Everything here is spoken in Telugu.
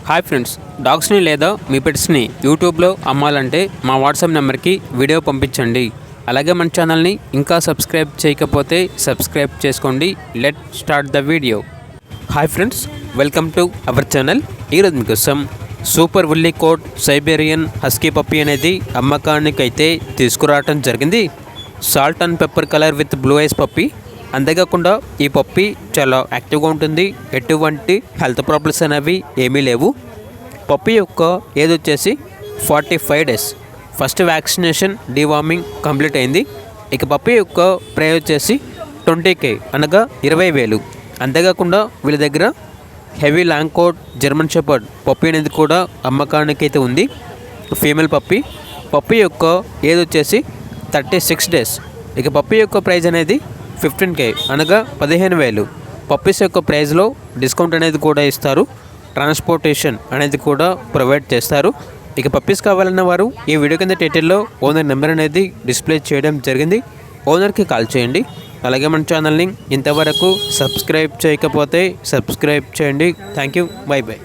హాయ్ ఫ్రెండ్స్, డాగ్స్ని లేదా మీ పెట్స్ని యూట్యూబ్లో అమ్మాలంటే మా వాట్సాప్ నెంబర్కి వీడియో పంపించండి. అలాగే మన ఛానల్ని ఇంకా సబ్స్క్రైబ్ చేయకపోతే సబ్స్క్రైబ్ చేసుకోండి. Let start the video. Hi friends, welcome to our channel. ఈరోజు మీకోసం super woolly coat Siberian husky puppy అనేది అమ్మకానికి అయితే తీసుకురావటం జరిగింది. Salt and pepper colour with blue eyes puppy. అంతేకాకుండా ఈ పప్పీ చాలా యాక్టివ్గా ఉంటుంది. ఎటువంటి హెల్త్ ప్రాబ్లమ్స్ అనేవి ఏమీ లేవు. పప్పీ యొక్క ఏజ్ వచ్చేసి 45 days. First vaccination deworming complete అయింది. ఇక పప్పీ యొక్క ప్రైస్ వచ్చేసి 20K అనగా 20,000. అంతేకాకుండా వీళ్ళ దగ్గర heavy long coat German shepherd puppy అనేది కూడా అమ్మకానికి అయితే ఉంది. Female puppy. పప్పీ యొక్క ఏజ్ వచ్చేసి 36 days. ఇక పప్పీ యొక్క ప్రైజ్ అనేది 15K అనగా 15,000. పప్పీస్ యొక్క ప్రైజ్లో డిస్కౌంట్ అనేది కూడా ఇస్తారు. ట్రాన్స్పోర్టేషన్ అనేది కూడా ప్రొవైడ్ చేస్తారు. ఇక పప్పీస్ కావాలన్న వారు ఈ వీడియో కింద టైటిల్లో ఓనర్ నెంబర్ అనేది డిస్ప్లే చేయడం జరిగింది. ఓనర్కి కాల్ చేయండి. అలాగే మన ఛానల్ని ఇంతవరకు సబ్స్క్రైబ్ చేయకపోతే సబ్స్క్రైబ్ చేయండి. Thank you. By by.